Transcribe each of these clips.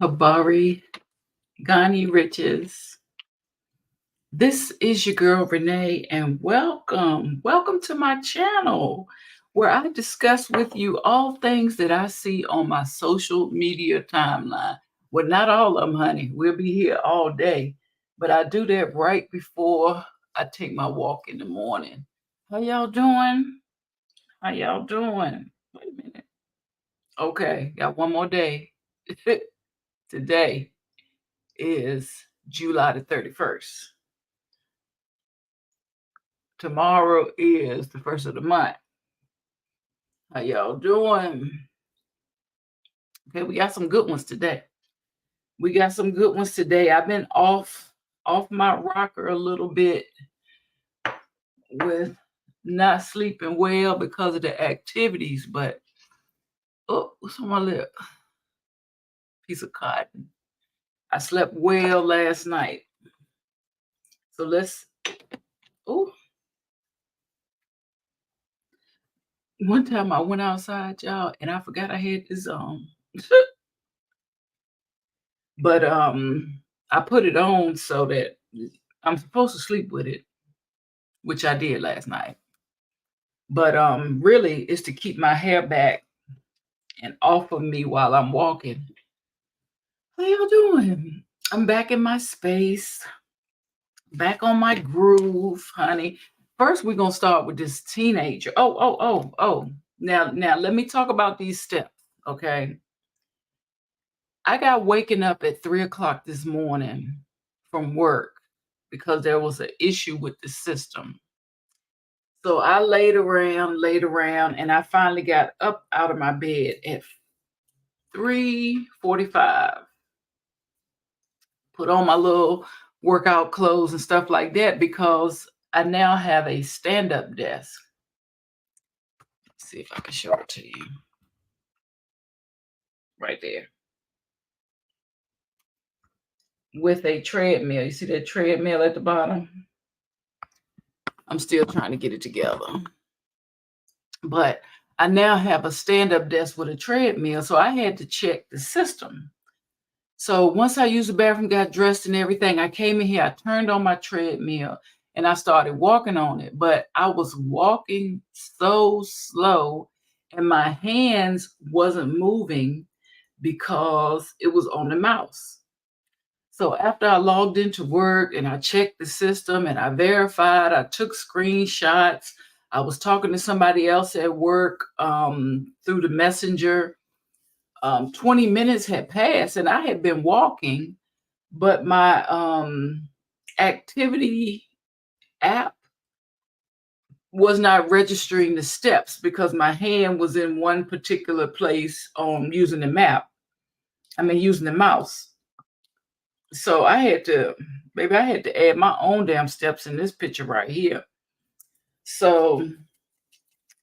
Habari, Ghani Riches. This is your girl Renee, and welcome to my channel where I discuss with you all things that I see on my social media timeline. Well, not all of them, honey. We'll be here all day, but I do that right before I take my walk in the morning. How y'all doing? How y'all doing? Wait a minute. Okay, got one more day. Today is July the 31st. Tomorrow is the first of the month. How y'all doing? Okay, we got some good ones today. I've been off my rocker a little bit with not sleeping well because of the activities, but oh, what's on my lip? Piece of cotton. I slept well last night. So one time I went outside, y'all, and I forgot I had this on. But I put it on so that I'm supposed to sleep with it, which I did last night. But really it's to keep my hair back and off of me while I'm walking. How y'all doing? I'm back in my space, back on my groove, honey. First, we're gonna start with this teenager. Oh. Now let me talk about these steps, okay? I got waken up at 3 o'clock this morning from work because there was an issue with the system. So I laid around, and I finally got up out of my bed at 3:45. Put on my little workout clothes and stuff like that because I now have a stand-up desk. Let's see if I can show it to you. Right there. With a treadmill. You see that treadmill at the bottom? I'm still trying to get it together. But I now have a stand-up desk with a treadmill, so I had to check the system. So once I used the bathroom, got dressed and everything, I came in here, I turned on my treadmill, and I started walking on it. But I was walking so slow, and my hands wasn't moving because it was on the mouse. So after I logged into work and I checked the system and I verified, I took screenshots. I was talking to somebody else at work through the messenger. 20 minutes had passed and I had been walking, but my activity app was not registering the steps because my hand was in one particular place using the using the mouse. So I had to add my own damn steps in this picture right here. So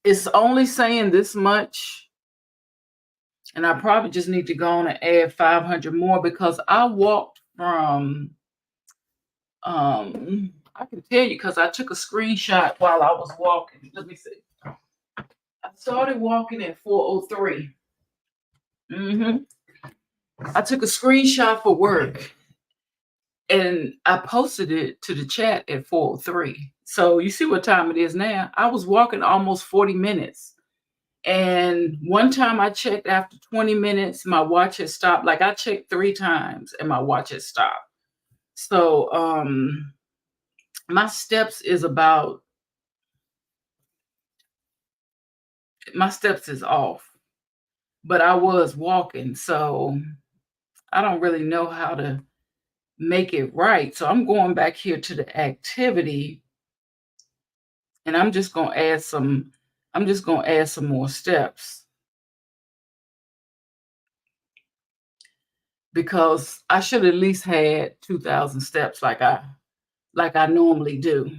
it's only saying this much. And I probably just need to go on and add 500 more because I walked from, I can tell you because I took a screenshot while I was walking. Let me see. I started walking at 4:03. I took a screenshot for work and I posted it to the chat at 4:03. So you see what time it is now. I was walking almost 40 minutes. And one time I checked after 20 minutes, my watch had stopped. Like I checked 3 times and my watch had stopped. So my steps is off. But I was walking, so I don't really know how to make it right. So I'm going back here to the activity and I'm just going to add some more steps. Because I should at least had 2,000 steps like I normally do.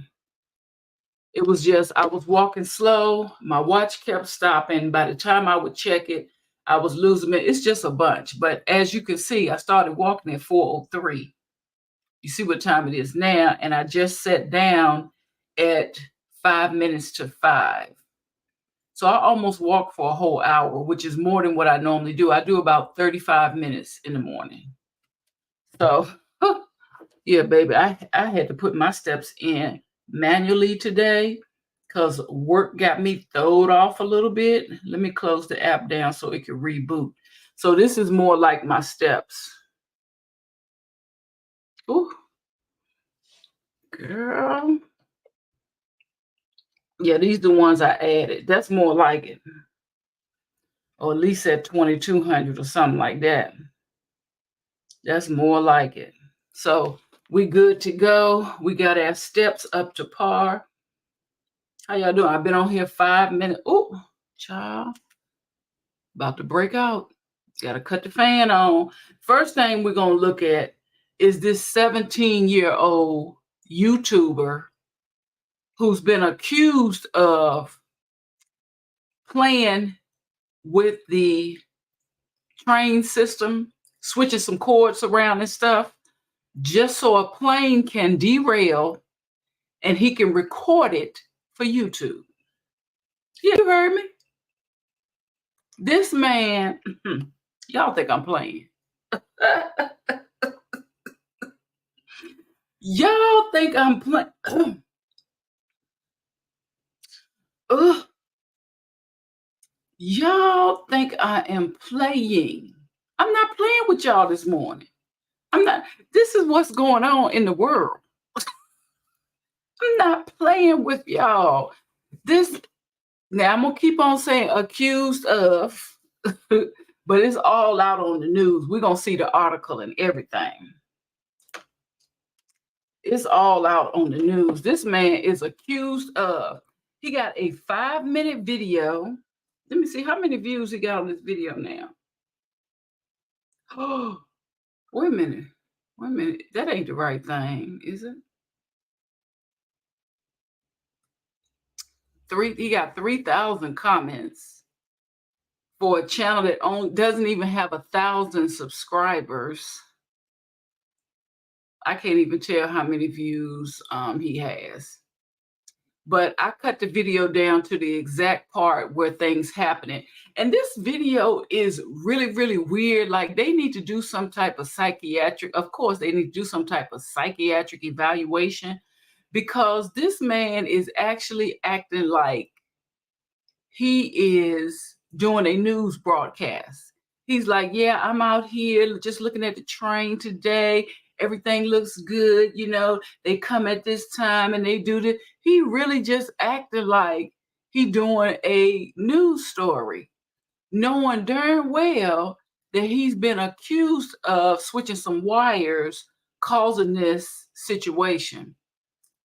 It was just I was walking slow. My watch kept stopping. By the time I would check it, I was losing it. It's just a bunch. But as you can see, I started walking at 4:03. You see what time it is now, and I just sat down at 5 minutes to 5. So I almost walk for a whole hour, which is more than what I normally do. I do about 35 minutes in the morning. So, yeah, baby, I had to put my steps in manually today because work got me throwed off a little bit. Let me close the app down so it can reboot. So this is more like my steps. Ooh, girl. Yeah, these are the ones I added. That's more like it. Or at least at 2,200 or something like that. That's more like it. So we good to go. We got our steps up to par. How y'all doing? I've been on here 5 minutes. Oh, child. About to break out. Got to cut the fan on. First thing we're going to look at is this 17-year-old YouTuber who's been accused of playing with the train system, switching some cords around and stuff, just so a plane can derail and he can record it for YouTube. Yeah, you heard me. This man, y'all think I'm playing. Y'all think I'm playing. Y'all think I am playing. I'm not playing with y'all this morning. I'm not. This is what's going on in the world. I'm not playing with y'all. Now I'm gonna keep on saying accused of, but it's all out on the news. We're gonna see the article and everything. It's all out on the news. This man is accused of, he got a 5-minute video. Let me see how many views he got on this video now. Oh, wait a minute. That ain't the right thing, is it? He got 3,000 comments for a channel that doesn't even have 1,000 subscribers. I can't even tell how many views he has. But I cut the video down to the exact part where things happening. And this video is really, really weird. Like they need to do some type of psychiatric, of course, they need to do some type of psychiatric evaluation, because this man is actually acting like he is doing a news broadcast. He's like, yeah, I'm out here just looking at the train today. Everything looks good. You know, they come at this time and they do this. He really just acted like he doing a news story, knowing darn well that he's been accused of switching some wires, causing this situation.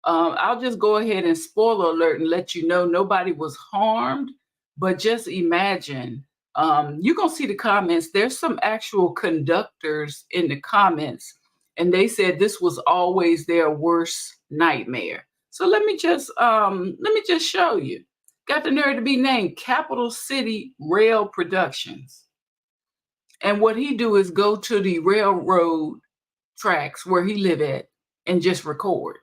I'll just go ahead and spoiler alert and let you know nobody was harmed, but just imagine. You're going to see the comments. There's some actual conductors in the comments, and they said this was always their worst nightmare. So let me just show you. Got the nerve to be named Capital City Rail Productions. And what he do is go to the railroad tracks where he live at and just record.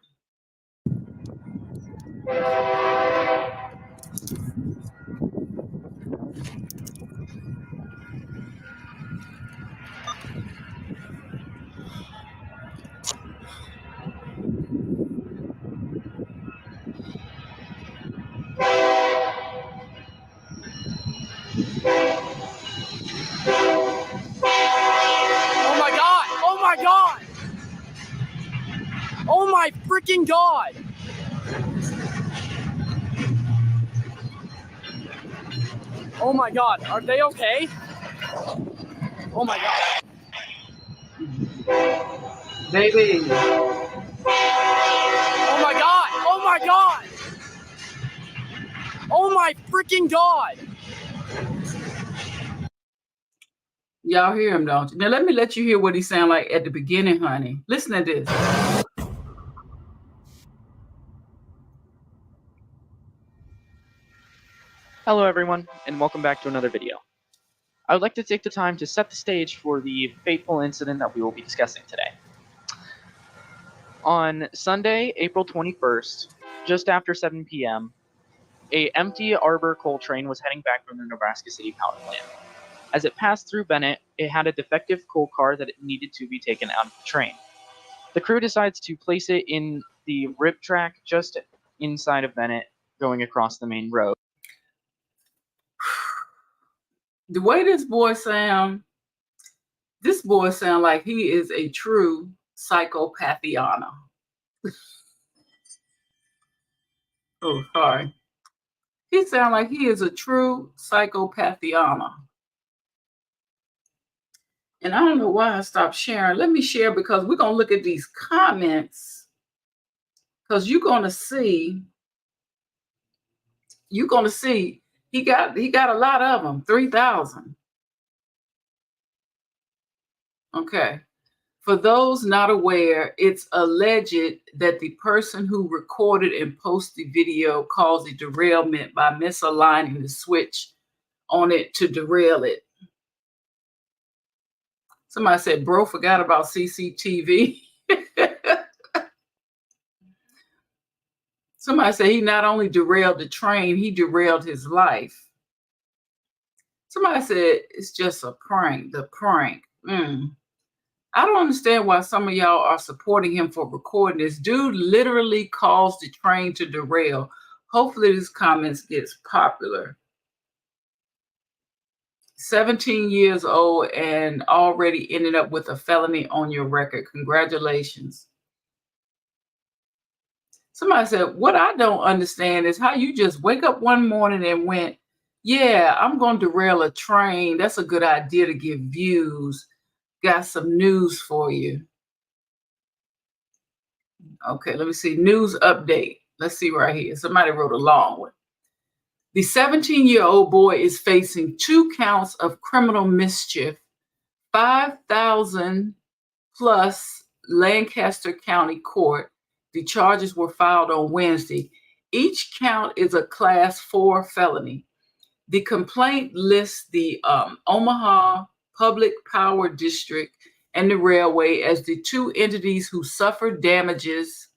Oh my God! Oh my God! Oh my freaking God! Oh my God, are they okay? Oh my God. Baby. Oh my God! Oh my God! Oh my freaking God! Y'all hear him, don't you? Now let me let you hear what he sound like at the beginning, honey. Listen to this. Hello everyone, and welcome back to another video. I would like to take the time to set the stage for the fateful incident that we will be discussing today. On Sunday, April 21st, just after 7 p.m., a empty Arbor coal train was heading back from the Nebraska City power plant. As it passed through Bennett, it had a defective coal car that it needed to be taken out of the train. The crew decides to place it in the rip track just inside of Bennett, going across the main road. The way this boy sound like he is a true psychopathiana. Oh, sorry. He sound like he is a true psychopathiana. And I don't know why I stopped sharing. Let me share because we're going to look at these comments. Because you're going to see he got a lot of them, 3,000. Okay. For those not aware, it's alleged that the person who recorded and posted the video caused a derailment by misaligning the switch on it to derail it. Somebody said, bro, forgot about CCTV. Somebody said he not only derailed the train, he derailed his life. Somebody said it's just a prank, the prank. I don't understand why some of y'all are supporting him for recording this. Dude literally caused the train to derail. Hopefully this comments gets popular. 17 years old and already ended up with a felony on your record. Congratulations. Somebody said, what I don't understand is how you just wake up one morning and went, yeah, I'm going to derail a train. That's a good idea to get views. Got some news for you. Okay, let me see. News update. Let's see right here. Somebody wrote a long one. The 17-year-old boy is facing 2 counts of criminal mischief, 5,000 plus Lancaster County Court. The charges were filed on Wednesday. Each count is a class 4 felony. The complaint lists the Omaha Public Power District and the railway as the 2 entities who suffered damages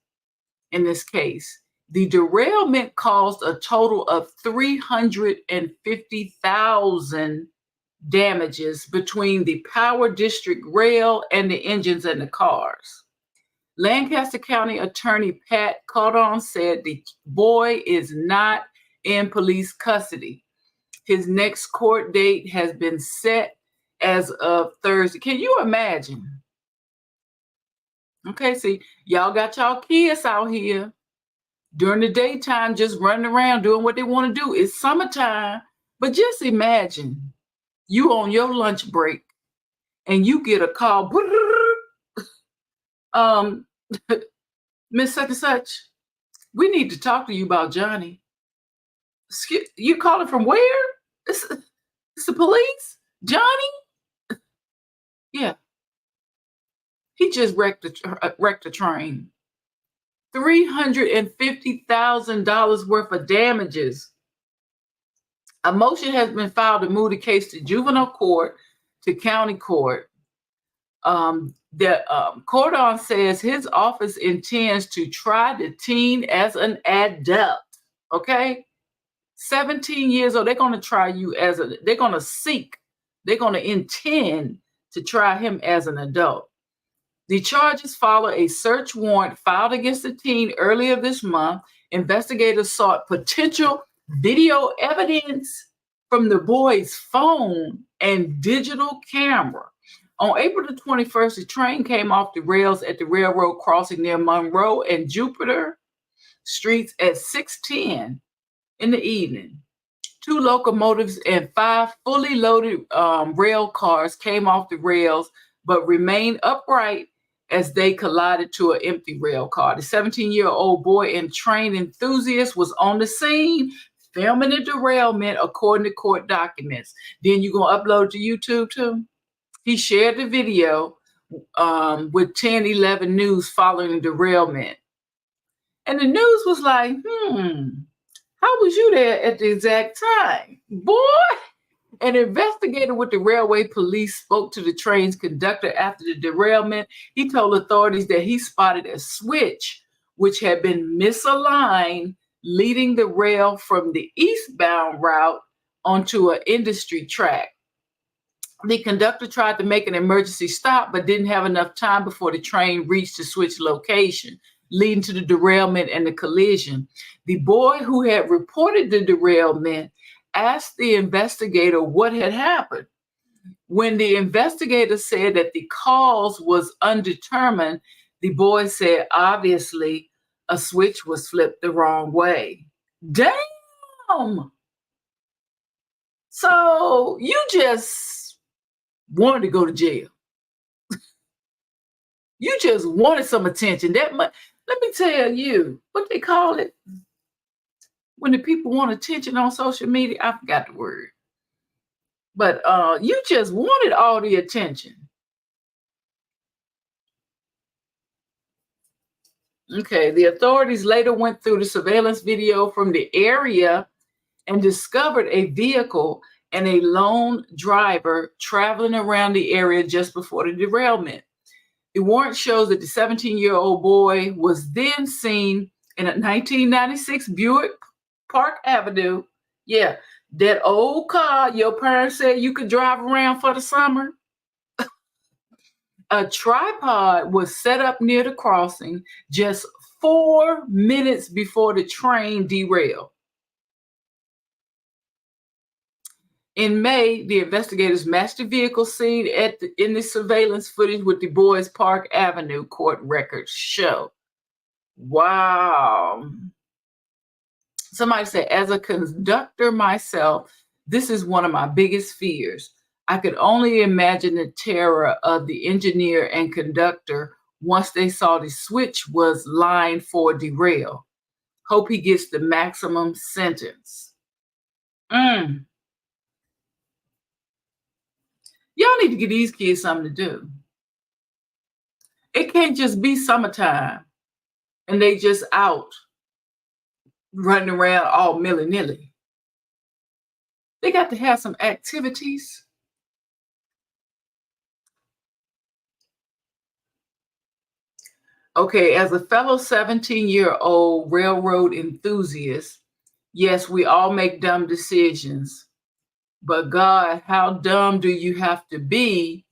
in this case. The derailment caused a total of $350,000 damages between the Power District rail and the engines and the cars. Lancaster County Attorney Pat Cardon said the boy is not in police custody. His next court date has been set as of Thursday. Can you imagine? Okay, see, y'all got y'all kids out here during the daytime just running around doing what they want to do. It's summertime, but just imagine you on your lunch break and you get a call. Miss such and such, we need to talk to you about Johnny. You calling from where? It's the police? Johnny? Yeah. He just wrecked a train. $350,000 worth of damages. A motion has been filed to move the case to juvenile court, to county court. Cordon says his office intends to try the teen as an adult. Okay? 17 years old, they're going to try you they're going to intend to try him as an adult. The charges follow a search warrant filed against the teen earlier this month. Investigators sought potential video evidence from the boy's phone and digital camera. On April the 21st, the train came off the rails at the railroad crossing near Monroe and Jupiter streets at 6:10 in the evening. 2 locomotives and 5 fully loaded rail cars came off the rails but remained upright as they collided to an empty rail car. The 17-year-old boy and train enthusiast was on the scene filming the derailment according to court documents. Then you're going to upload to YouTube too? He shared the video with 1011 News following the derailment. And the news was like, how was you there at the exact time? Boy! An investigator with the railway police spoke to the train's conductor after the derailment. He told authorities that he spotted a switch which had been misaligned, leading the rail from the eastbound route onto an industry track. The conductor tried to make an emergency stop, but didn't have enough time before the train reached the switch location, leading to the derailment and the collision. The boy who had reported the derailment asked the investigator what had happened. When the investigator said that the cause was undetermined, the boy said, obviously, a switch was flipped the wrong way. Damn! So you just wanted to go to jail. You just wanted some attention. That much. Let me tell you, what they call it when the people want attention on social media. I forgot the word. But you just wanted all the attention. Okay, the authorities later went through the surveillance video from the area and discovered a vehicle and a lone driver traveling around the area just before the derailment. The warrant shows that the 17-year-old boy was then seen in a 1996 Buick Park Avenue. Yeah, that old car your parents said you could drive around for the summer. A tripod was set up near the crossing just 4 minutes before the train derailed. In May, the investigators matched the vehicle seen in the surveillance footage with the boy's Park Avenue court records show. Wow. Somebody said, as a conductor myself, this is one of my biggest fears. I could only imagine the terror of the engineer and conductor once they saw the switch was lined for derail. Hope he gets the maximum sentence. Y'all need to give these kids something to do. It can't just be summertime and they just out running around all milly-nilly. They got to have some activities. Okay, as a fellow 17-year-old railroad enthusiast, yes, we all make dumb decisions. But God, how dumb do you have to be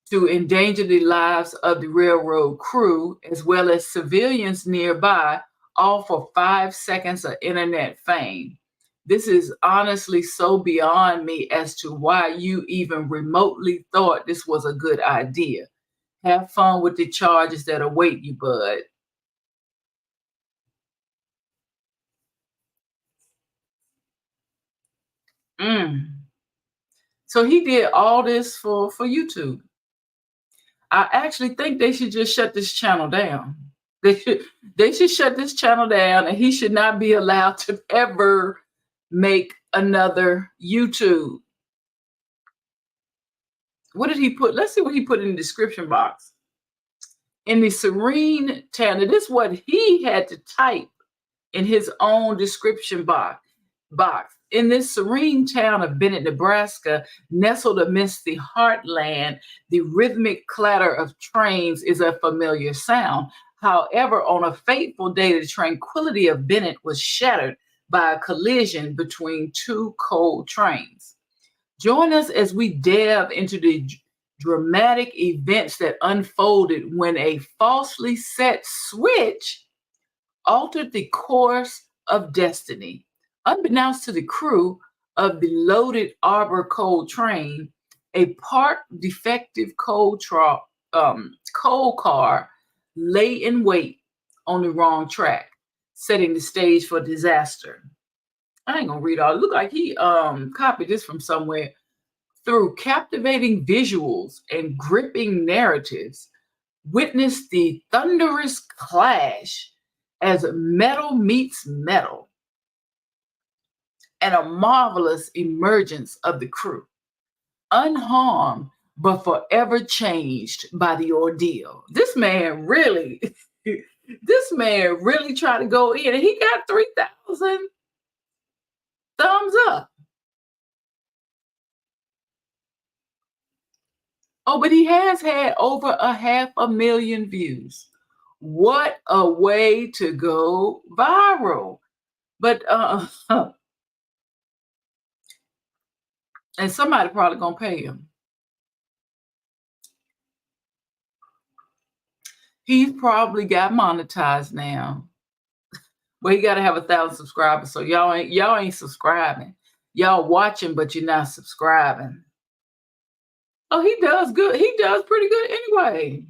to endanger the lives of the railroad crew as well as civilians nearby, all for 5 seconds of internet fame? This is honestly so beyond me as to why you even remotely thought this was a good idea. Have fun with the charges that await you, bud. So he did all this for YouTube. I actually think they should just shut this channel down. They should shut this channel down, and he should not be allowed to ever make another YouTube. What did he put? Let's see what he put in the description box. In the serene town, and this is what he had to type in his own description box. In this serene town of Bennett, Nebraska, nestled amidst the heartland, the rhythmic clatter of trains is a familiar sound. However, on a fateful day, the tranquility of Bennett was shattered by a collision between two coal trains. Join us as we delve into the dramatic events that unfolded when a falsely set switch altered the course of destiny. Unbeknownst to the crew of the loaded Arbor coal train, a parked defective coal car lay in wait on the wrong track, setting the stage for disaster. I ain't gonna read all. It looked like he copied this from somewhere. Through captivating visuals and gripping narratives, witness the thunderous clash as metal meets metal, and a marvelous emergence of the crew, unharmed but forever changed by the ordeal. This man really tried to go in, and he got 3,000 thumbs up. Oh, but he has had over 500,000 views. What a way to go viral. But and somebody probably gonna pay him. He's probably got monetized now. Well, he got to have 1,000 subscribers. So y'all ain't subscribing. Y'all watching, but you're not subscribing. Oh, he does good. He does pretty good anyway.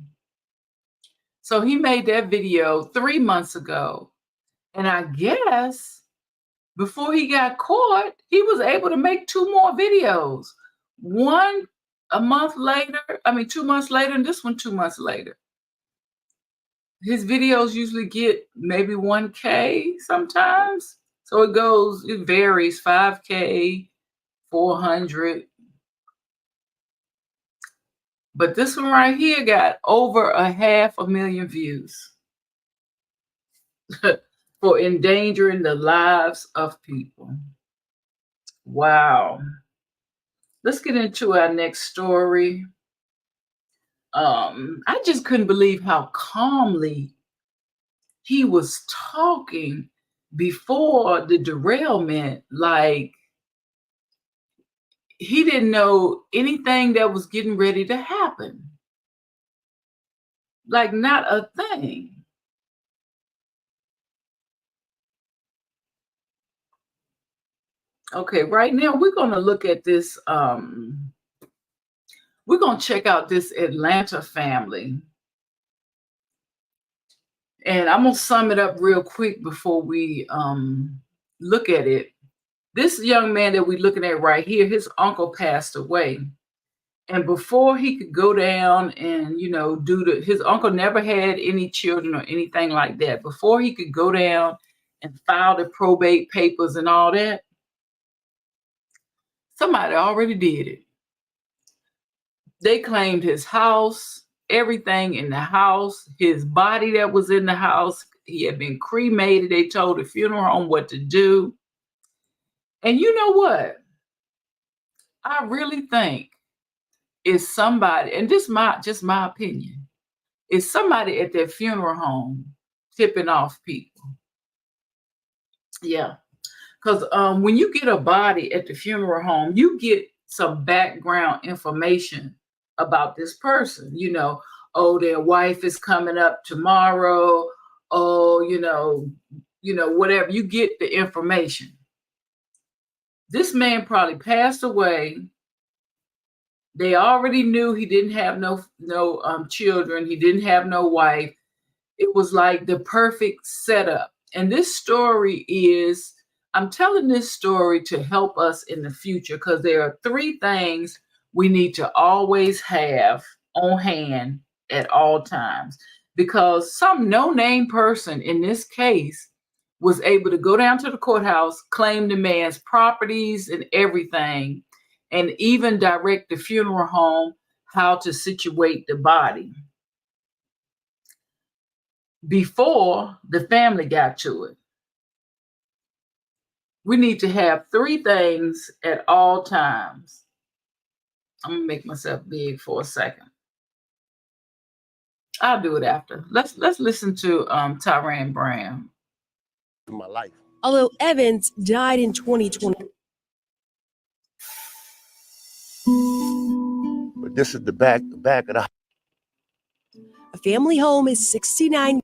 So he made that video 3 months ago. And I guess before he got caught, he was able to make 2 more videos. One a month later, 2 months later, and this one 2 months later. His videos usually get maybe 1K sometimes. So it varies, 5K, 400. But this one right here got over 500,000 views for endangering the lives of people. Wow. Let's get into our next story. I just couldn't believe how calmly he was talking before the derailment. Like he didn't know anything that was getting ready to happen. Like not a thing. Okay, right now we're going to look at this. We're going to check out this Atlanta family. And I'm going to sum it up real quick before we look at it. This young man that we're looking at right here, his uncle passed away. And before he could go down and, his uncle never had any children or anything like that. Before he could go down and file the probate papers and all that, somebody already did it. They claimed his house, everything in the house, his body that was in the house. He had been cremated. They told the funeral home what to do. And you know what? I really think it's somebody, and this is just my opinion, it's somebody at their funeral home tipping off people. Yeah. Because when you get a body at the funeral home, you get some background information about this person. Their wife is coming up tomorrow. Whatever. You get the information. This man probably passed away. They already knew he didn't have no children. He didn't have no wife. It was like the perfect setup. And this story is, I'm telling this story to help us in the future because there are 3 things we need to always have on hand at all times. Because some no-name person in this case was able to go down to the courthouse, claim the man's properties and everything, and even direct the funeral home how to situate the body before the family got to it. We need to have 3 things at all times. I'm gonna make myself big for a second. I'll do it after. Let's listen to Tyran Brown. In my life. Although Evans died in 2020. But this is the back of the A family home is 69.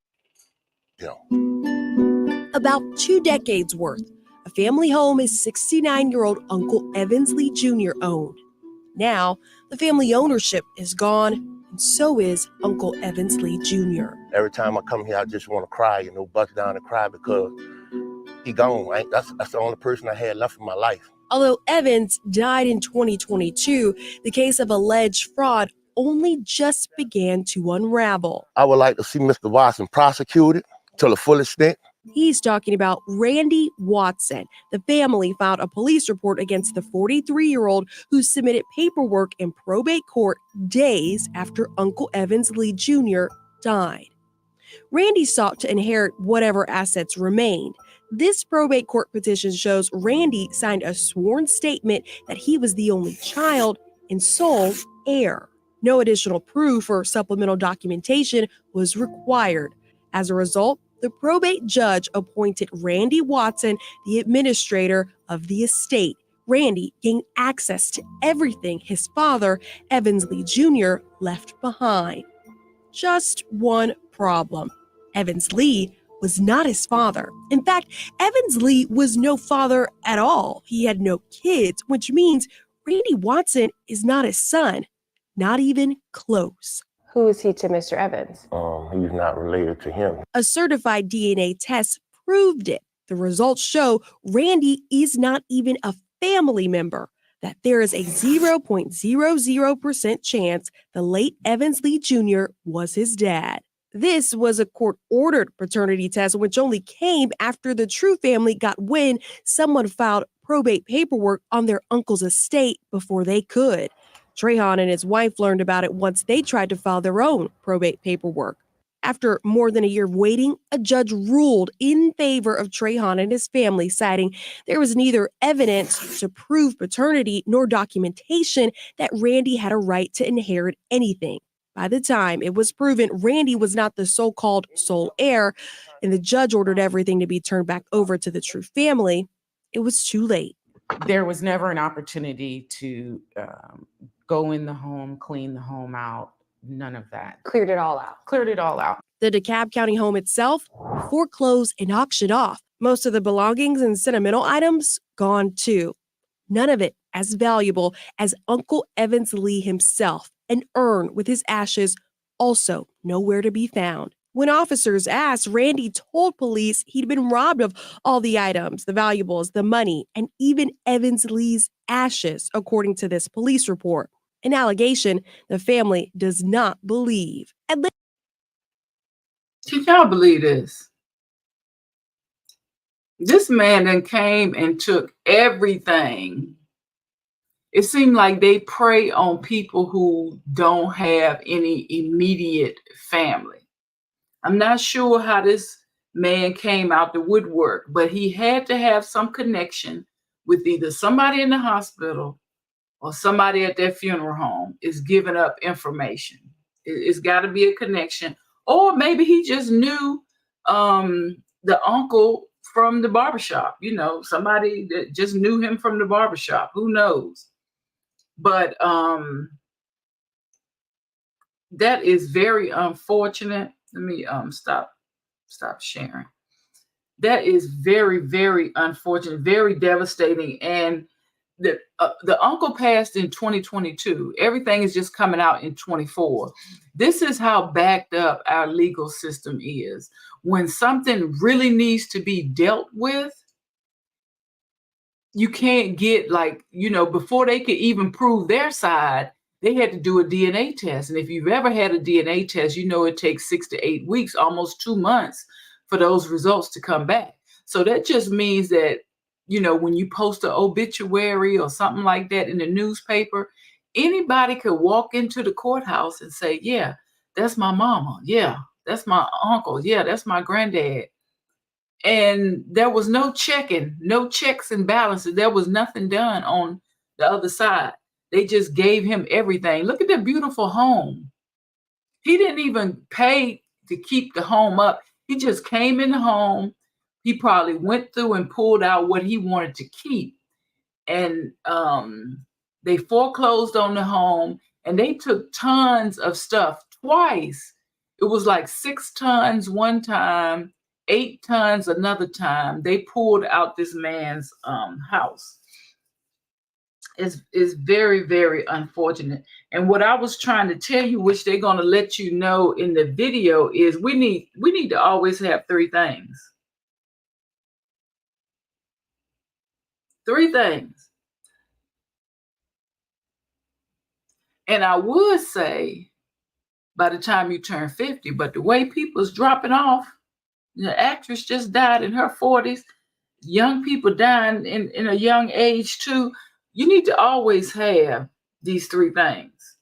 About 2 decades worth. A family home is 69-year-old Uncle Evans Lee Jr. owned. Now, the family ownership is gone, and so is Uncle Evans Lee Jr. Every time I come here, I just want to cry, bust down and cry because he gone, right? That's the only person I had left in my life. Although Evans died in 2022, the case of alleged fraud only just began to unravel. I would like to see Mr. Watson prosecuted to the full extent. He's talking about Randy Watson. The family filed a police report against the 43-year-old who submitted paperwork in probate court days after Uncle Evans Lee Jr. died. Randy sought to inherit whatever assets remained. This probate court petition shows Randy signed a sworn statement that he was the only child and sole heir. No additional proof or supplemental documentation was required. As a result, the probate judge appointed Randy Watson the administrator of the estate. Randy gained access to everything his father, Evans Lee Jr., left behind. Just one problem. Evans Lee was not his father. In fact, Evans Lee was no father at all. He had no kids, which means Randy Watson is not his son, not even close. Who is he to Mr. Evans? He's not related to him. A certified DNA test proved it. The results show Randy is not even a family member, that there is a 0.00% chance the late Evans Lee Jr. was his dad. This was a court-ordered paternity test, which only came after the True family got wind someone filed probate paperwork on their uncle's estate before they could. Trahan and his wife learned about it once they tried to file their own probate paperwork. After more than a year of waiting, a judge ruled in favor of Trahan and his family, citing there was neither evidence to prove paternity nor documentation that Randy had a right to inherit anything. By the time it was proven Randy was not the so-called sole heir, and the judge ordered everything to be turned back over to the True family, it was too late. There was never an opportunity to go in the home, clean the home out. None of that. Cleared it all out. Cleared it all out. The DeKalb County home itself foreclosed and auctioned off. Most of the belongings and sentimental items gone too. None of it as valuable as Uncle Evans Lee himself. An urn with his ashes also nowhere to be found. When officers asked, Randy told police he'd been robbed of all the items, the valuables, the money, and even Evans Lee's ashes, according to this police report. An allegation the family does not believe. Can y'all believe this? This man then came and took everything. It seemed like they prey on people who don't have any immediate family. I'm not sure how this man came out the woodwork, but he had to have some connection with either somebody in the hospital or somebody at their funeral home is giving up information. It's got to be a connection. Or maybe he just knew the uncle from the barbershop, somebody that just knew him from the barbershop. Who knows? But that is very unfortunate. Let me stop sharing. That is very, very unfortunate, very devastating. And the uncle passed in 2022. Everything is just coming out in 24. This is how backed up our legal system is. When something really needs to be dealt with, you can't get before they could even prove their side, they had to do a DNA test. And if you've ever had a DNA test, it takes 6 to 8 weeks, almost 2 months for those results to come back. So that just means that, when you post an obituary or something like that in the newspaper, anybody could walk into the courthouse and say, yeah, that's my mama. Yeah, that's my uncle. Yeah, that's my granddad. And there was no checking, no checks and balances. There was nothing done on the other side. They just gave him everything. Look at that beautiful home. He didn't even pay to keep the home up. He just came in the home. He probably went through and pulled out what he wanted to keep. And they foreclosed on the home and they took tons of stuff twice. It was like 6 tons one time, 8 tons another time. They pulled out this man's house. It's very, very unfortunate. And what I was trying to tell you, which they're going to let you know in the video, is we need to always have 3 things. 3 things. And I would say by the time you turn 50, but the way people's dropping off, the actress just died in her 40s, young people dying in a young age too. You need to always have these 3 things.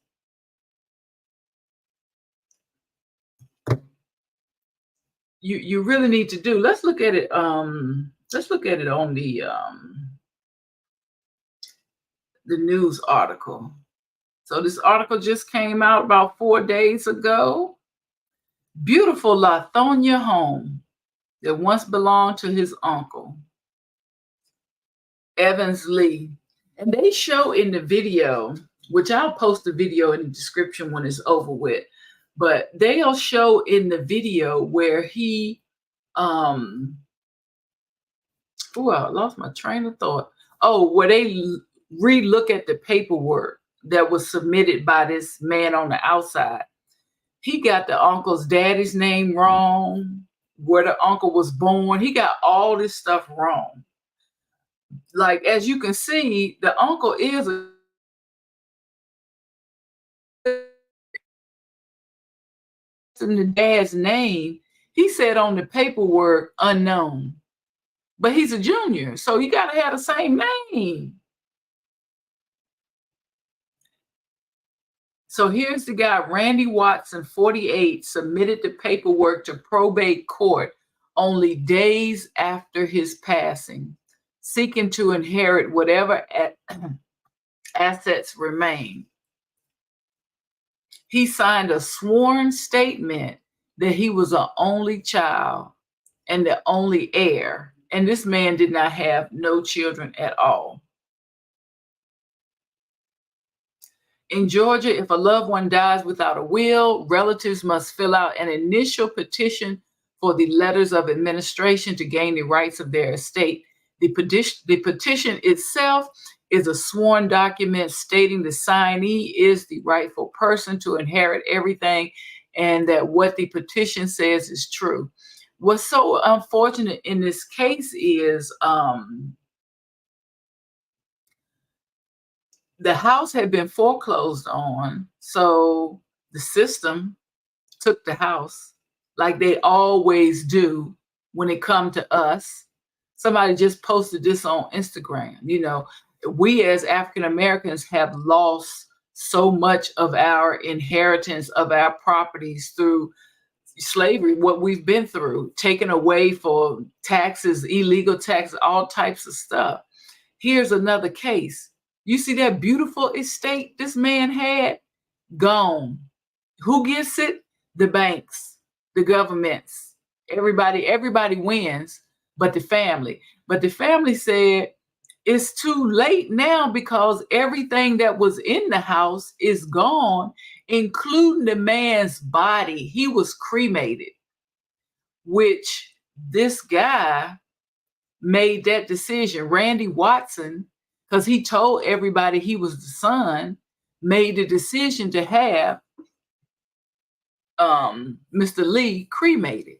You really need to do. Let's look at it. Let's look at it on the news article. So this article just came out about 4 days ago. Beautiful Lithonia home. that once belonged to his uncle, Evans Lee. And they show in the video, which I'll post the video in the description when it's over with, but they'll show in the video where he, I lost my train of thought. Oh, where they re-look at the paperwork that was submitted by this man on the outside. He got the uncle's daddy's name wrong, where the uncle was born. He got all this stuff wrong. Like, as you can see, the uncle is in the dad's name. He said on the paperwork, unknown. But he's a junior, so you got to have the same name. So here's the guy, Randy Watson, 48, submitted the paperwork to probate court only days after his passing, seeking to inherit whatever assets remain. He signed a sworn statement that he was an only child and the only heir. And this man did not have no children at all. In Georgia, if a loved one dies without a will, relatives must fill out an initial petition for the letters of administration to gain the rights of their estate. The petition itself is a sworn document stating the signee is the rightful person to inherit everything and that what the petition says is true. What's so unfortunate in this case is the house had been foreclosed on, so the system took the house like they always do when it comes to us. Somebody just posted this on Instagram. You know, we as African Americans have lost so much of our inheritance of our properties through slavery, what we've been through, taken away for taxes, illegal taxes, all types of stuff. Here's another case. You see that beautiful estate this man had? Gone. Who gets it? The banks, the governments, everybody wins, but the family. But the family said it's too late now because everything that was in the house is gone, including the man's body. He was cremated, which this guy made that decision. Randy Watson, because he told everybody he was the son, made the decision to have Mr. Lee cremated.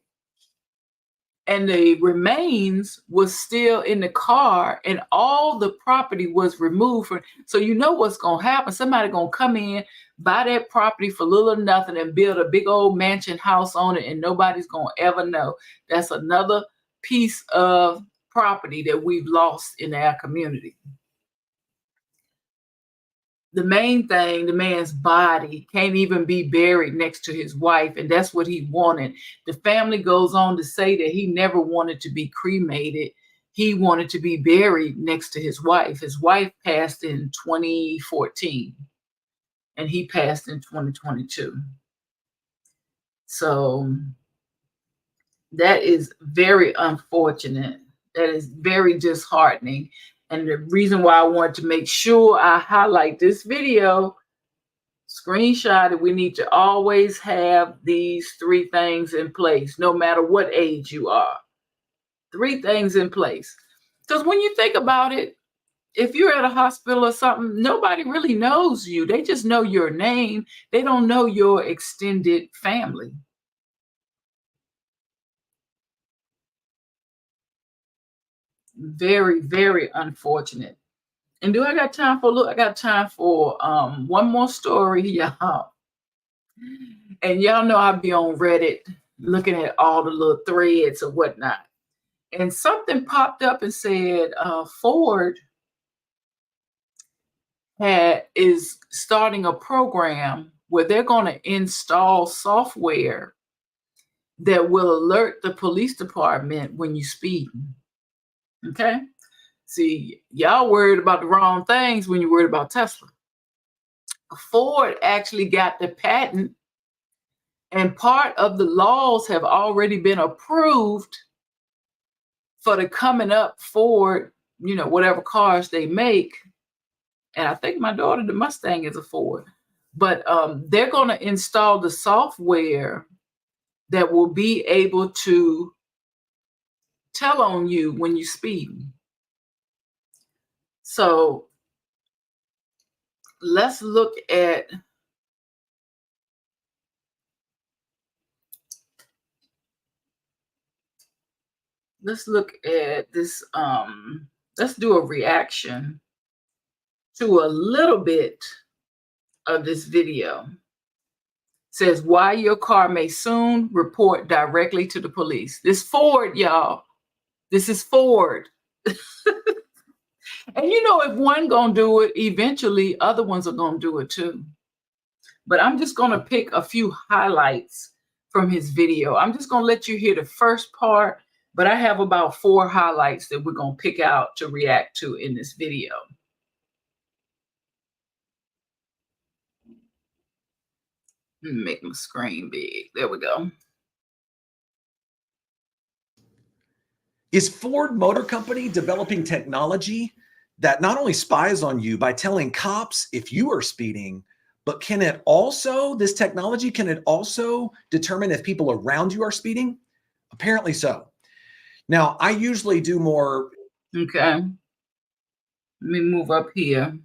And the remains was still in the car and all the property was removed. So you know what's going to happen. Somebody going to come in, buy that property for little or nothing and build a big old mansion house on it and nobody's going to ever know. That's another piece of property that we've lost in our community. The main thing, the man's body can't even be buried next to his wife, and that's what he wanted. The family goes on to say that he never wanted to be cremated. He wanted to be buried next to his wife. His wife passed in 2014, and he passed in 2022. So that is very unfortunate. That is very disheartening. And the reason why I wanted to make sure I highlight this video, screenshot it, we need to always have these 3 things in place, no matter what age you are. 3 things in place. Because when you think about it, if you're at a hospital or something, nobody really knows you. They just know your name. They don't know your extended family. Very, very unfortunate. And do I got time for, look, I got time for one more story, y'all. And y'all know I'll be on Reddit looking at all the little threads or whatnot. And something popped up and said Ford is starting a program where they're going to install software that will alert the police department when you speed. Okay, see, y'all worried about the wrong things when you're worried about Tesla. Ford actually got the patent, and part of the laws have already been approved for the coming up Ford, you know, whatever cars they make, and I think my daughter, the Mustang, is a Ford, but they're going to install the software that will be able to tell on you when you speed. So let's look at this. Let's do a reaction to a little bit of this video. Says why your car may soon report directly to the police. This Ford, y'all. This is Ford. And you know, if one gonna do it, eventually other ones are gonna do it too. But I'm just gonna pick a few highlights from his video. I'm just gonna let you hear the first part, but I have about 4 highlights that we're gonna pick out to react to in this video. Make my screen big. There we go. Is Ford Motor Company developing technology that not only spies on you by telling cops if you are speeding, but can it also determine if people around you are speeding? Apparently so. Now, I usually do more. Okay. Let me move up here.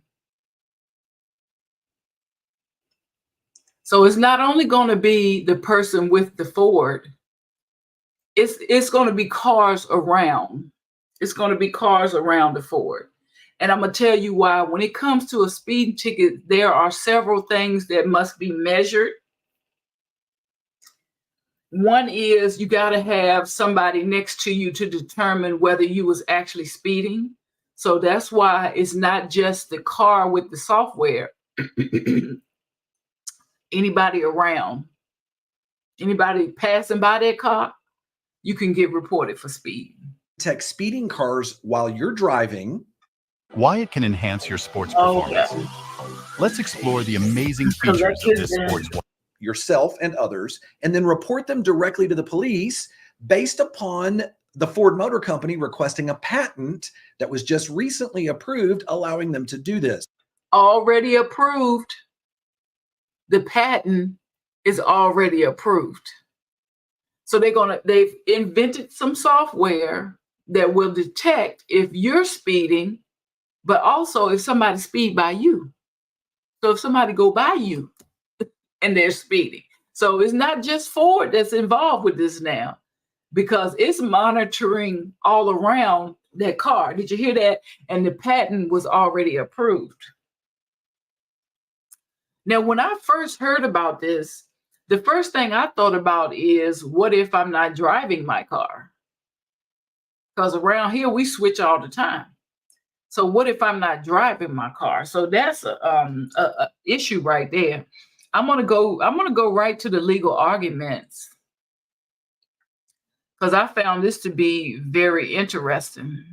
So it's not only going to be the person with the Ford, it's going to be cars around. It's going to be cars around the Ford. And I'm going to tell you why. When it comes to a speeding ticket, there are several things that must be measured. One is you got to have somebody next to you to determine whether you was actually speeding. So that's why it's not just the car with the software. Anybody around, anybody passing by that car, you can get reported for speed. Detect speeding cars while you're driving. Why it can enhance your sports performance. Okay. Let's explore the amazing features of this sports yourself and others, and then report them directly to the police based upon the Ford Motor Company requesting a patent that was just recently approved, allowing them to do this. Already approved. The patent is already approved. So they've invented some software that will detect if you're speeding, but also if somebody speed by you. So if somebody go by you and they're speeding. So it's not just Ford that's involved with this now, because it's monitoring all around that car. Did you hear that? And the patent was already approved. Now, when I first heard about this, the first thing I thought about is, what if I'm not driving my car? Because around here, we switch all the time. So what if I'm not driving my car? So that's a issue right there. I'm gonna go right to the legal arguments, because I found this to be very interesting.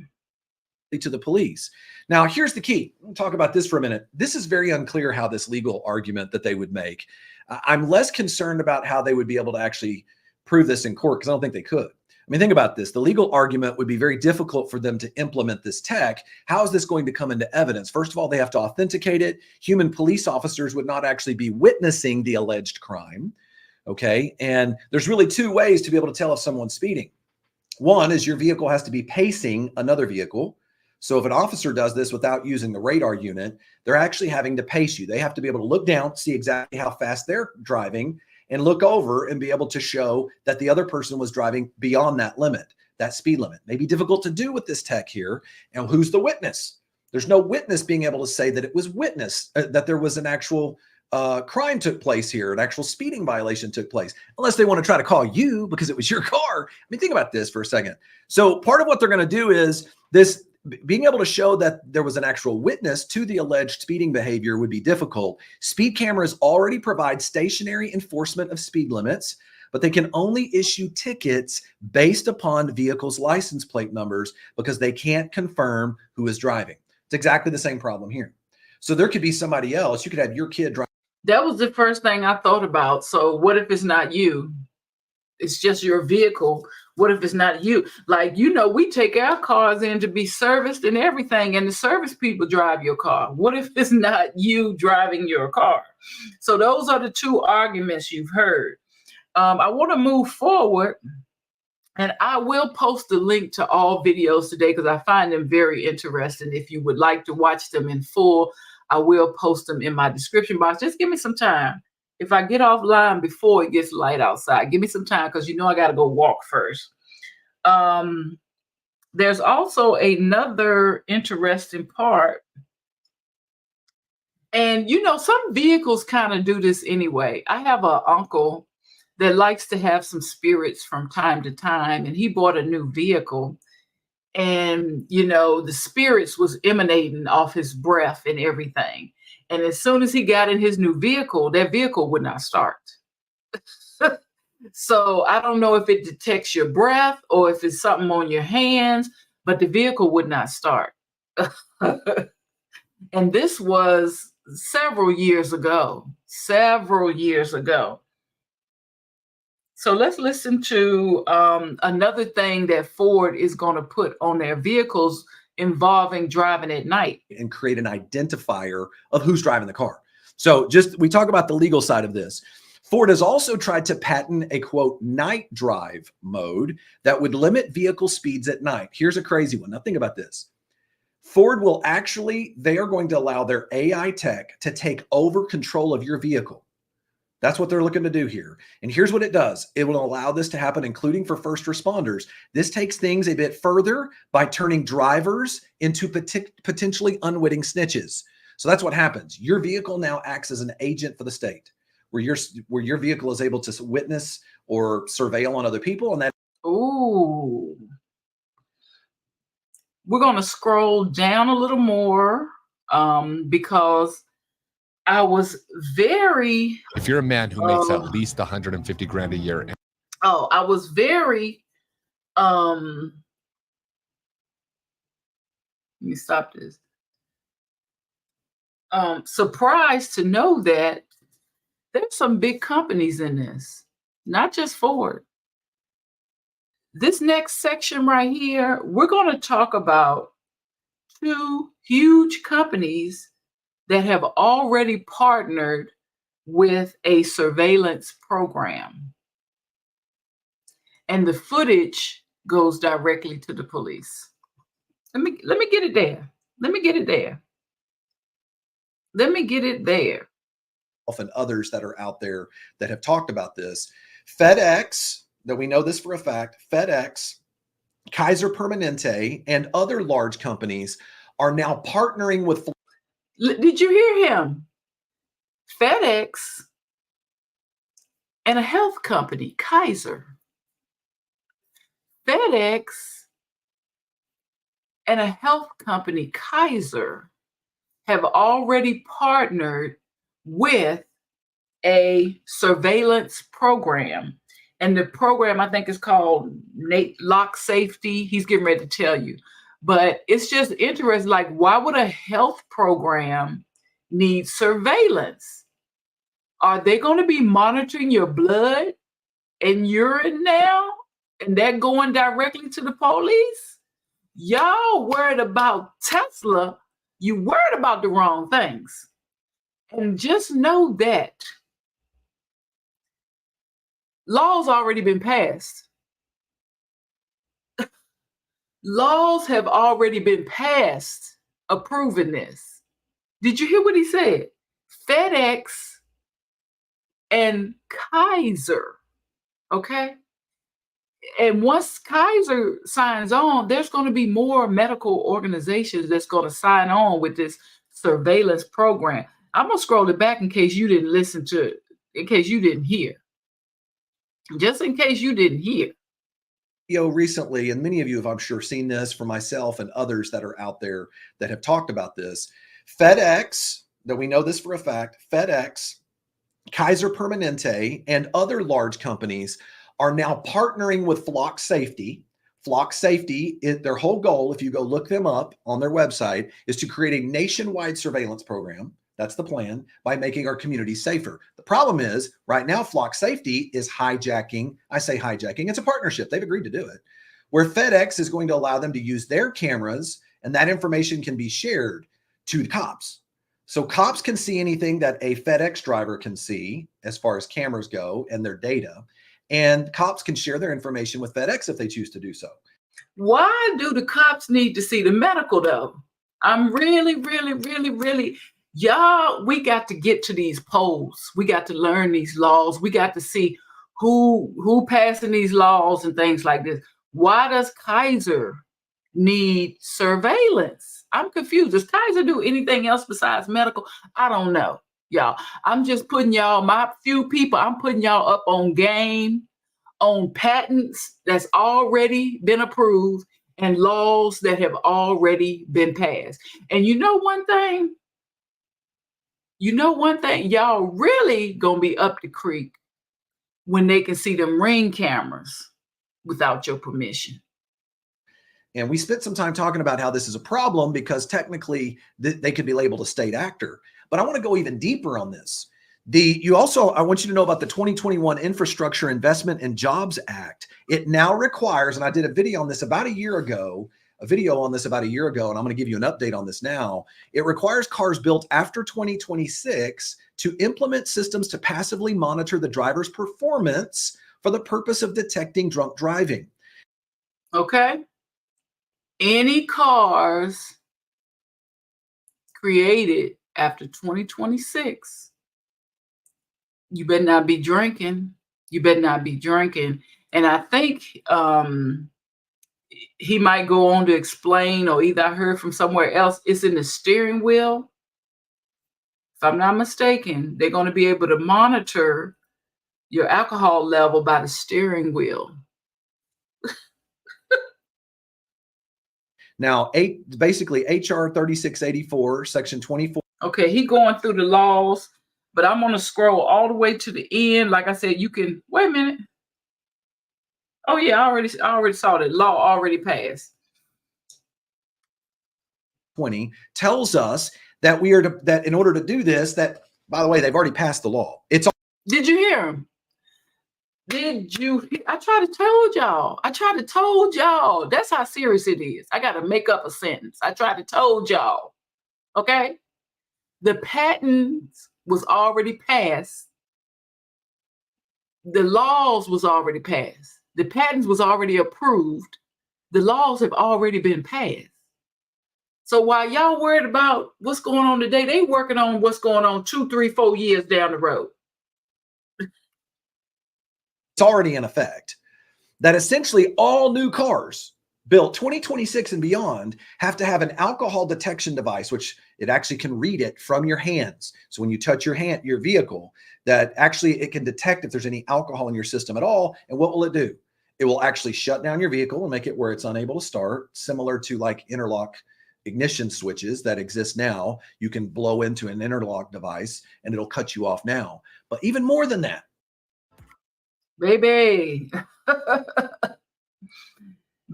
To the police. Now, here's the key. We'll talk about this for a minute. This is very unclear how this legal argument that they would make. I'm less concerned about how they would be able to actually prove this in court, because I don't think they could. I mean, think about this. The legal argument would be very difficult for them to implement this tech. How is this going to come into evidence? First of all, they have to authenticate it. Human police officers would not actually be witnessing the alleged crime. Okay. And there's really 2 ways to be able to tell if someone's speeding. One is your vehicle has to be pacing another vehicle. So if an officer does this without using the radar unit, they're actually having to pace you. They have to be able to look down, see exactly how fast they're driving, and look over and be able to show that the other person was driving beyond that limit, that speed limit. May be difficult to do with this tech here. And who's the witness? There's no witness being able to say that it was witnessed, that there was an actual crime took place here, an actual speeding violation took place, unless they want to try to call you because it was your car. I mean, think about this for a second. So part of what they're going to do is this, being able to show that there was an actual witness to the alleged speeding behavior would be difficult. Speed cameras already provide stationary enforcement of speed limits, but they can only issue tickets based upon vehicles' license plate numbers because they can't confirm who is driving. It's exactly the same problem here. So there could be somebody else. You could have your kid drive. That was the first thing I thought about. So what if it's not you? It's just your vehicle What if it's not you? Like, you know, we take our cars in to be serviced and everything, and the service people drive your car. What if it's not you driving your car? So those are the two arguments you've heard. I want to move forward, and I will post a link to all videos today because I find them very interesting. If you would like to watch them in full, I will post them in my description box. Just give me some time. If I get offline before it gets light outside, give me some time because you know I got to go walk first. There's also another interesting part. And, you know, some vehicles kind of do this anyway. I have an uncle that likes to have some spirits from time to time, and he bought a new vehicle. And, you know, the spirits was emanating off his breath and everything. And as soon as he got in his new vehicle, that vehicle would not start. So I don't know if it detects your breath or if it's something on your hands, but the vehicle would not start. And this was several years ago. So let's listen to another thing that Ford is going to put on their vehicles involving driving at night. And create an identifier of who's driving the car. So we talk about the legal side of this. Ford has also tried to patent a, quote, night drive mode that would limit vehicle speeds at night. Here's a crazy one. Now think about this. Ford will they are going to allow their AI tech to take over control of your vehicle. That's what they're looking to do here. And here's what it does. It will allow this to happen, including for first responders. This takes things a bit further by turning drivers into potentially unwitting snitches. So that's what happens. Your vehicle now acts as an agent for the state, where your vehicle is able to witness or surveil on other people. And that. Ooh. We're going to scroll down a little more because I was very. If you're a man who makes at least 150 grand a year. I was very. Let me stop this. Surprised to know that there's some big companies in this, not just Ford. This next section right here, we're going to talk about two huge companies that have already partnered with a surveillance program. And the footage goes directly to the police. Let me get it there. Let me get it there. And others that are out there that have talked about this. FedEx, that we know this for a fact, FedEx, Kaiser Permanente, and other large companies are now partnering with. Did you hear him? FedEx and a health company, Kaiser. FedEx and a health company, Kaiser, have already partnered with a surveillance program. And the program, I think, is called Lock Safety. He's getting ready to tell you. But it's just interesting, like, why would a health program need surveillance? Are they going to be monitoring your blood and urine now? And that going directly to the police? Y'all worried about Tesla. You worried about the wrong things. And just know that laws already been passed. Laws have already been passed approving this. Did you hear what he said? FedEx and Kaiser, okay? And once Kaiser signs on, there's going to be more medical organizations that's going to sign on with this surveillance program. I'm going to scroll it back in case you didn't listen to it, in case you didn't hear. Just in case you didn't hear. Recently, and many of you have, I'm sure, seen this for myself and others that are out there that have talked about this. FedEx, that we know this for a fact, FedEx, Kaiser Permanente, and other large companies are now partnering with Flock Safety. Flock Safety, their whole goal, if you go look them up on their website, is to create a nationwide surveillance program. That's the plan, by making our communities safer. The problem is right now, Flock Safety is hijacking. I say hijacking. It's a partnership. They've agreed to do it, where FedEx is going to allow them to use their cameras, and that information can be shared to the cops. So cops can see anything that a FedEx driver can see as far as cameras go and their data. And cops can share their information with FedEx if they choose to do so. Why do the cops need to see the medical though? I'm really, y'all, we got to get to these polls. We got to learn these laws. We got to see who passing these laws and things like this. Why does Kaiser need surveillance? I'm confused. Does Kaiser do anything else besides medical? I don't know, y'all. I'm just putting y'all, my few people, I'm putting y'all up on game, on patents that's already been approved and laws that have already been passed. And you know one thing? Y'all really gonna be up the creek when they can see them Ring cameras without your permission. And we spent some time talking about how this is a problem because technically they could be labeled a state actor. But I want to go even deeper on this. I want you to know about the 2021 Infrastructure Investment and Jobs Act. It now requires, and I did a video on this about a year ago, and I'm going to give you an update on this now. It requires cars built after 2026 to implement systems to passively monitor the driver's performance for the purpose of detecting drunk driving. Okay. Any cars created after 2026, you better not be drinking. And I think he might go on to explain, or either I heard from somewhere else, it's in the steering wheel. If I'm not mistaken, they're going to be able to monitor your alcohol level by the steering wheel. Now, basically HR 3684, section 24. Okay, he going through the laws, but I'm going to scroll all the way to the end. Like I said, you can, wait a minute. Oh yeah, I already saw that law already passed. 20 tells us that that in order to do this, that, by the way, they've already passed the law. Did you hear him? I tried to told y'all. That's how serious it is. I got to make up a sentence. I tried to told y'all. Okay. The patents was already passed. The laws was already passed. The patents was already approved. The laws have already been passed. So while y'all worried about what's going on today, they working on what's going on 2, 3, 4 years down the road. It's already in effect. That essentially all new cars built 2026 and beyond have to have an alcohol detection device, which it actually can read it from your hands. So when you touch your vehicle, that actually it can detect if there's any alcohol in your system at all. And what will it do? It will actually shut down your vehicle and make it where it's unable to start, similar to like interlock ignition switches that exist now. You can blow into an interlock device and it'll cut you off now. But even more than that, baby,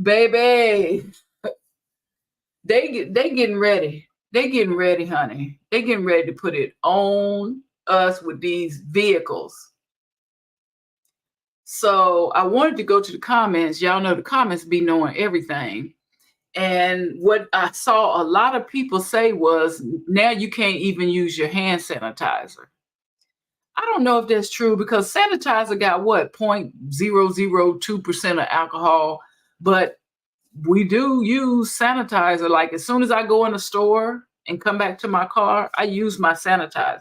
baby, they getting ready. They getting ready, honey. They getting ready to put it on us with these vehicles. So I wanted to go to the comments. Y'all know the comments be knowing everything. And what I saw a lot of people say was, now you can't even use your hand sanitizer. I don't know if that's true, because sanitizer got what, 0.002% of alcohol, but we do use sanitizer. Like as soon as I go in the store and come back to my car, I use my sanitizer.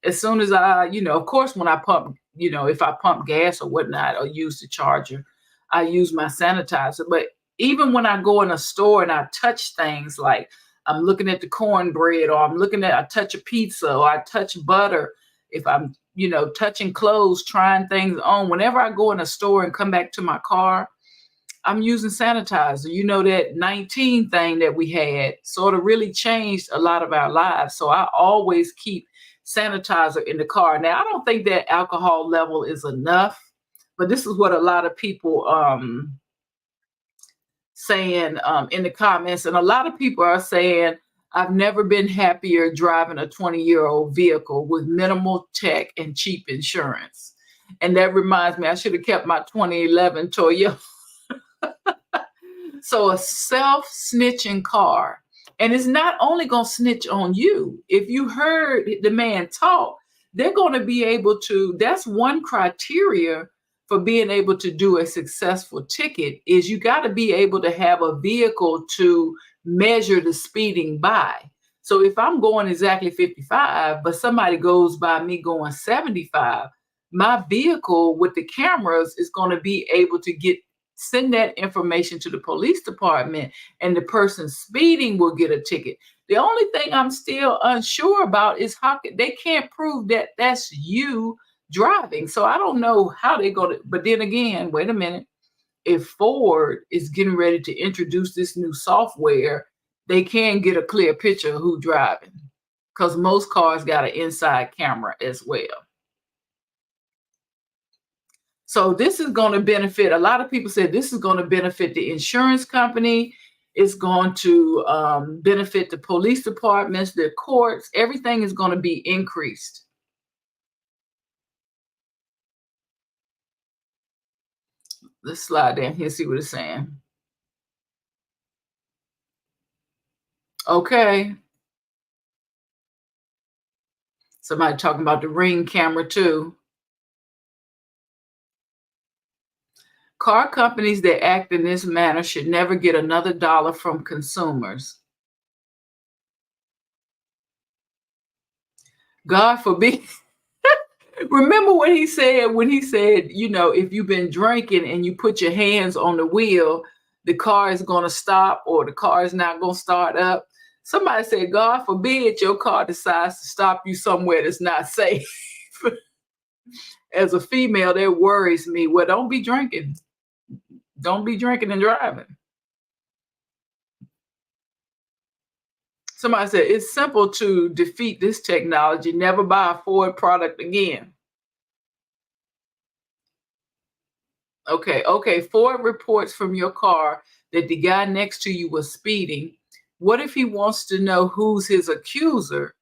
As soon as I, of course, when I pump, if I pump gas or whatnot, or use the charger, I use my sanitizer. But even when I go in a store and I touch things, like I'm looking at the cornbread, or I touch a pizza, or I touch butter, if I'm, touching clothes, trying things on, whenever I go in a store and come back to my car, I'm using sanitizer. That 19 thing that we had sort of really changed a lot of our lives. So I always keep sanitizer in the car. Now, I don't think that alcohol level is enough, but this is what a lot of people saying in the comments. And a lot of people are saying I've never been happier driving a 20-year-old vehicle with minimal tech and cheap insurance. And that reminds me, I should have kept my 2011 Toyota. So a self-snitching car. And it's not only going to snitch on you. If you heard the man talk, they're going to be able to, that's one criteria for being able to do a successful ticket, is you got to be able to have a vehicle to measure the speeding by. So if I'm going exactly 55, but somebody goes by me going 75, my vehicle with the cameras is going to be able to send that information to the police department, and the person speeding will get a ticket. The only thing I'm still unsure about is how they can't prove that that's you driving. So I don't know how they're going to, but then again, wait a minute. If Ford is getting ready to introduce this new software, they can get a clear picture of who's driving, because most cars got an inside camera as well. So this is going to benefit, a lot of people said this is going to benefit the insurance company. It's going to benefit the police departments, the courts. Everything is going to be increased. Let's slide down here and see what it's saying. Okay. Somebody talking about the Ring camera too. Car companies that act in this manner should never get another dollar from consumers. God forbid. Remember what he said when he said, you know, if you've been drinking and you put your hands on the wheel, the car is going to stop or the car is not going to start up. Somebody said, God forbid your car decides to stop you somewhere that's not safe. As a female, that worries me. Well, don't be drinking. Don't be drinking and driving. Somebody said, it's simple to defeat this technology. Never buy a Ford product again. Okay. Ford reports from your car that the guy next to you was speeding. What if he wants to know who's his accuser?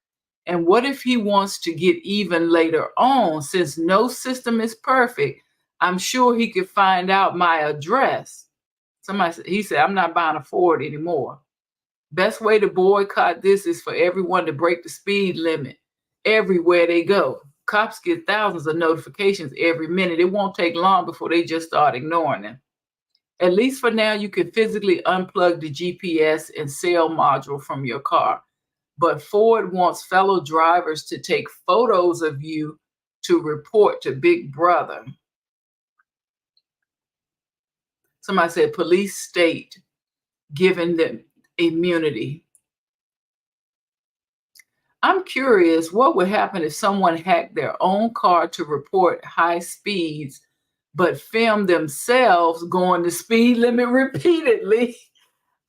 And what if he wants to get even later on? Since no system is perfect, I'm sure he could find out my address. Somebody said, he said, I'm not buying a Ford anymore. Best way to boycott this is for everyone to break the speed limit everywhere they go. Cops get thousands of notifications every minute. It won't take long before they just start ignoring them. At least for now, you can physically unplug the GPS and cell module from your car. But Ford wants fellow drivers to take photos of you to report to Big Brother. Somebody said police state giving them immunity. I'm curious what would happen if someone hacked their own car to report high speeds, but filmed themselves going the speed limit repeatedly.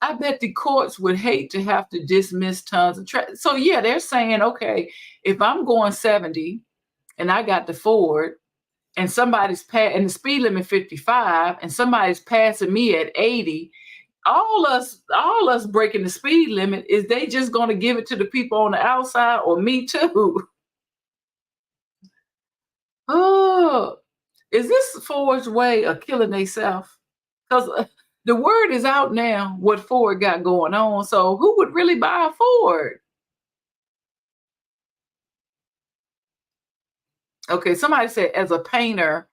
I bet the courts would hate to have to dismiss tons of traffic. So yeah, they're saying, okay, if I'm going 70 and I got the Ford and somebody's and the speed limit 55 and somebody's passing me at 80, all us breaking the speed limit, is they just going to give it to the people on the outside, or me too? Oh, is this Ford's way of killing themselves? Because the word is out now what Ford got going on. So who would really buy a Ford? Okay, somebody said, as a painter,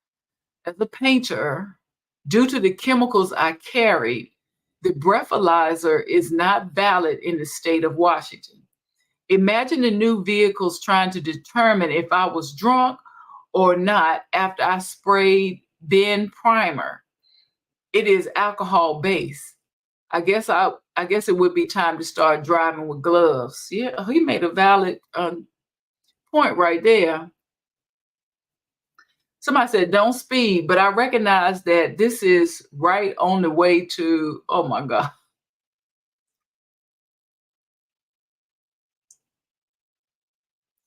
due to the chemicals I carried, the breathalyzer is not valid in the state of Washington. Imagine the new vehicles trying to determine if I was drunk or not after I sprayed Ben primer. It is alcohol based. I guess it would be time to start driving with gloves. Yeah, he made a valid point right there. Somebody said, don't speed, but I recognize that this is right on the way to, oh my God.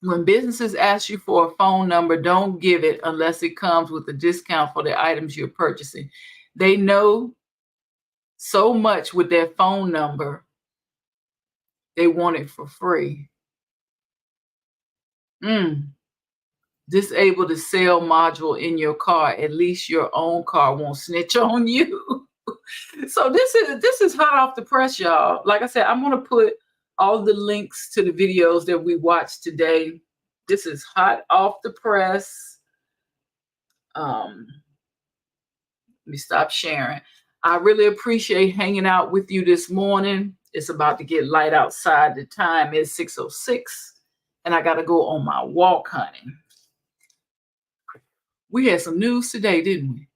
When businesses ask you for a phone number, don't give it unless it comes with a discount for the items you're purchasing. They know so much with their phone number. They want it for free. Disable the sale module in your car. At least your own car won't snitch on you. So this is hot off the press, y'all. Like I said, I'm going to put all the links to the videos that we watched today. This is hot off the press. Let me stop sharing. I really appreciate hanging out with you this morning. It's about to get light outside. The time is 6:06, and I got to go on my walk, honey. We had some news today, didn't we?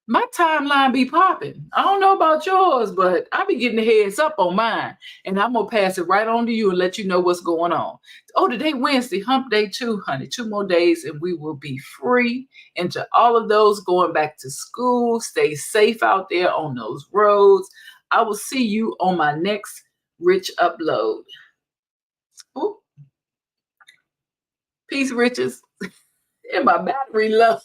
My timeline be popping. I don't know about yours, but I be getting the heads up on mine. And I'm going to pass it right on to you and let you know what's going on. Oh, today Wednesday, hump day 2, honey. 2 more days and we will be free. And to all of those going back to school, stay safe out there on those roads. I will see you on my next Rich upload. Ooh. Peace, riches. And my battery low.